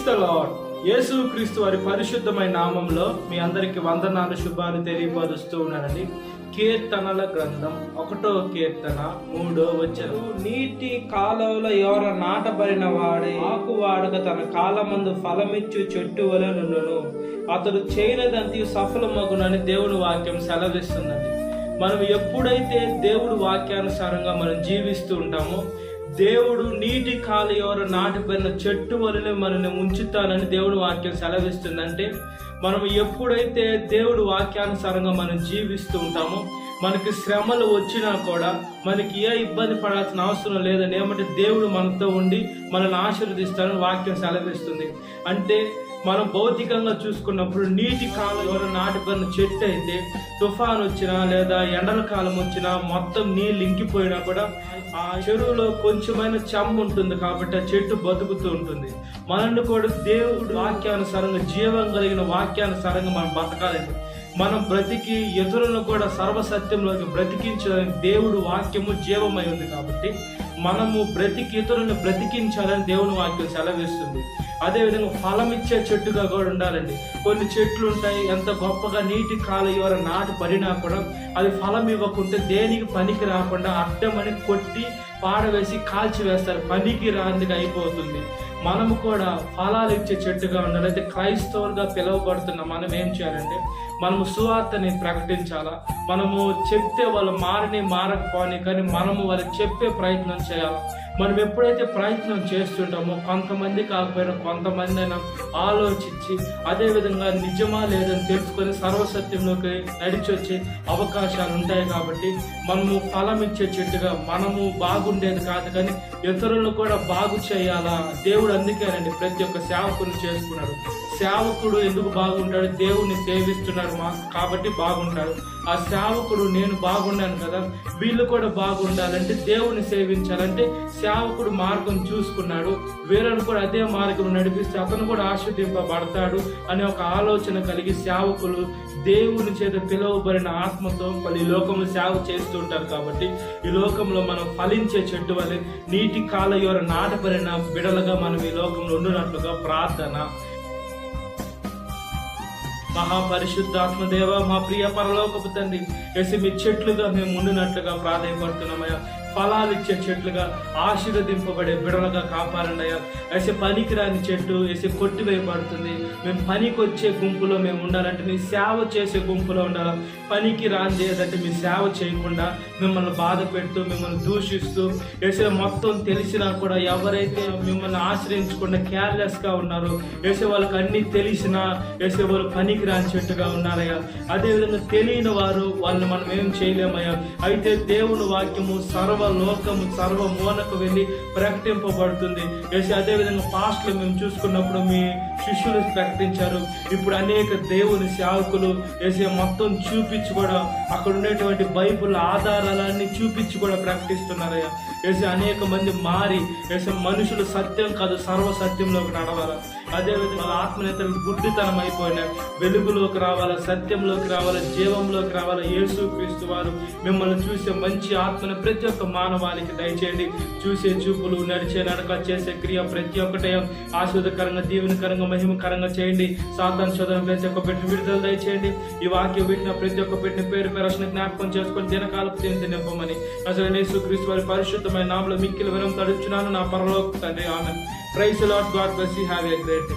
The lord. యేసు క్రీస్తు వారి పరిశుద్ధమైన నామంలో మీ అందరికి వందనాలు శుభాలు తెలియపరుస్తూ ఉన్నానండి. కీర్తనల గ్రంథం 1వ కీర్తన 3వ వచనం. నీటి కాలువలో ఎవర నాటబడిన వాడే ఆకు వాడక తన కాలమందు ఫలమిచ్చు చెట్టు వలె నుండును, అతడు చేయనదంతి సఫలమగునని దేవుని వాక్యం సెలవిస్తుందండి. మనం ఎప్పుడైతే దేవుడు వాక్యానుసారంగా మనం జీవిస్తూ ఉంటామో, దేవుడు నీటి కాలువ నాటిపోయిన చెట్టు వలన మనల్ని ఉంచుతానని దేవుడు వాక్యం సెలవిస్తుందంటే, మనం ఎప్పుడైతే దేవుడు వాక్యానుసారంగా మనం జీవిస్తూ ఉంటామో, మనకి శ్రమలు వచ్చినా కూడా మనకి ఏ ఇబ్బంది పడాల్సిన అవసరం లేదని, ఏమంటే దేవుడు మనతో ఉండి మనల్ని ఆశీర్వదిస్తానని వాక్యం సెలవిస్తుంది. అంటే మనం భౌతికంగా చూసుకున్నప్పుడు నీటి కాలువ నాటిపోయిన చెట్టు అయితే తుఫాన్ వచ్చినా లేదా ఎండల కాలం వచ్చినా మొత్తం నీళ్ళు ఇంకిపోయినా కూడా ఆ చెరువులో కొంచెమైన చెమ్మ ఉంటుంది కాబట్టి ఆ చెట్టు బతుకుతూ ఉంటుంది. మనల్ని కూడా దేవుడు వాక్యానుసారంగా, జీవం కలిగిన వాక్యానుసారంగా మనం బతకాలండి. మనం బ్రతికి ఇతరులను కూడా సర్వసత్యంలోకి బ్రతికించడానికి దేవుడు వాక్యము జీవమై ఉంది కాబట్టి మనము బ్రతికి ఇతరులను బ్రతికించాలని దేవుని వాక్యం సెలవిస్తుంది. అదేవిధంగా ఫలం ఇచ్చే చెట్టుగా కూడా ఉండాలండి. కొన్ని చెట్లు ఉంటాయి, ఎంత గొప్పగా నీటి కాలువ నాటి పడినా కూడా అది ఫలం ఇవ్వకుంటే దేనికి పనికి రాకుండా అడ్డమని కొట్టి పాడవేసి కాల్చివేస్తారు, పనికి రాందిగా అయిపోతుంది. మనము కూడా ఫలాలు ఇచ్చే చెట్టుగా ఉండాలి. అయితే క్రైస్తవులుగా పిలువబడుతున్న మనం ఏం చేయాలంటే, మనము సువార్తని ప్రకటించాలా. మనము చెప్తే వాళ్ళు మారకపోని, కానీ మనము వాళ్ళకి చెప్పే ప్రయత్నం చేయాలి. మనం ఎప్పుడైతే ప్రయత్నం చేస్తుంటామో, కొంతమంది కాకపోయినా కొంతమంది అయినా ఆలోచించి అదేవిధంగా నిజమా లేదని తెలుసుకొని సర్వసత్యంలోకి నడిచి వచ్చే అవకాశాలు ఉంటాయి. కాబట్టి మనము ఫలం ఇచ్చే చెట్టుగా, మనము బాగుండేది కాదు కానీ ఇతరులను కూడా బాగు చేయాలా. దేవుడు అందుకేనండి ప్రతి ఒక్క సేవకుని చేసుకున్నాడు. సేవకుడు ఎందుకు బాగుంటాడు? దేవుణ్ణి సేవిస్తున్నాడు కాబట్టి బాగుంటాడు. ఆ సేవకుడు నేను బాగున్నాను కదా, వీళ్ళు కూడా బాగుండాలంటే దేవుని సేవించాలంటే సేవకుడు మార్గం చూసుకున్నాడు, వీళ్ళను కూడా అదే మార్గం నడిపిస్తే అతను కూడా ఆశీర్వదింపబడతాడు అనే ఒక ఆలోచన కలిగి సేవకులు దేవుని చేత పిలువబడిన ఆత్మతో ఈ లోకంలో సేవ చేస్తూ ఉంటారు. కాబట్టి ఈ లోకంలో మనం ఫలించే చెట్టు వలె నీటి కాలువ నాటబడిన బిడలుగా మనం ఈ లోకంలో ఉండునట్లుగా ప్రార్థన. మహాపరిశుద్ధాత్మదేవ, మా ప్రియ పరలోకపు తండ్రి, మీ చెట్లుగా మేము ఉండినట్లుగా ప్రాధాన్యపడుతున్నామయ్యా. ఫలాలు ఇచ్చే చెట్లుగా, ఆశీర్వదింపబడే బిడలుగా కాపాడండి అయ్యా. పనికిరాని చెట్టు కొట్టివేయబడుతుంది. మేము పనికి వచ్చే గుంపులో మేము ఉండాలంటే, మీ సేవ చేసే గుంపులో ఉండాలి. పనికి రాంది ఏదంటే మీ సేవ చేయకుండా మిమ్మల్ని బాధ పెడుతూ, మిమ్మల్ని దూషిస్తూ, మొత్తం తెలిసినా కూడా ఎవరైతే మిమ్మల్ని ఆశ్రయించకుండా కేర్లెస్గా ఉన్నారో, వాళ్ళకి అన్ని తెలిసినా వాళ్ళు పనికి రాని చెట్టుగా ఉన్నారయ్యా. అదేవిధంగా తెలియని వారు, వాళ్ళని మనం ఏం చేయలేమయ్యా. అయితే దేవుని వాక్యము సర్వలోకము సర్వమూలకు వెళ్ళి ప్రకటింపబడుతుంది. అదేవిధంగా పాస్ట్లు మేము చూసుకున్నప్పుడు మీ శిష్యులు ప్రకటించారు. ఇప్పుడు అనేక దేవుని సేవకులు మొత్తం చూపించి కూడా, అక్కడ ఉండేటువంటి బైబుల్ ఆధారాలన్నీ చూపించి కూడా ప్రకటిస్తున్నారయ్యా. అనేక మంది మారి మనుషులు సత్యం కాదు సర్వసత్యంలోకి నడవాలా. అదేవిధంగా వాళ్ళ ఆత్మనేతలకు గుడ్డితనం అయిపోయినా వెలుగులోకి రావాలా, సత్యంలోకి రావాలా, జీవంలోకి రావాలా. యేసు క్రీస్తు వారు మిమ్మల్ని చూసే మంచి ఆత్మను ప్రతి ఒక్క మానవాళికి దయచేయండి. చూసే చూపులు, నడిచే నడక, చేసే క్రియ ప్రతి ఒక్కటే ఆశీర్వదకరంగా, దీవెనకరంగా, మహిమకరంగా చేయండి. సాతాను శోధన ప్రతి ఒక్క పెట్టిన విడుదల దయచేయండి. ఈ వాక్యం పెట్టిన ప్రతి ఒక్క పెట్టిన పేరు పేరు జ్ఞాపకం చేసుకొని దినకాలపు తిని నింపమని అసలు యేసు క్రీస్తు వారి పరిశుద్ధమైన నామములో మిక్కిలి విరం తడుచున్నాను నా పరలోక తండ్రి. ఆమేన్. Praise the lord. God bless you. Have a great day.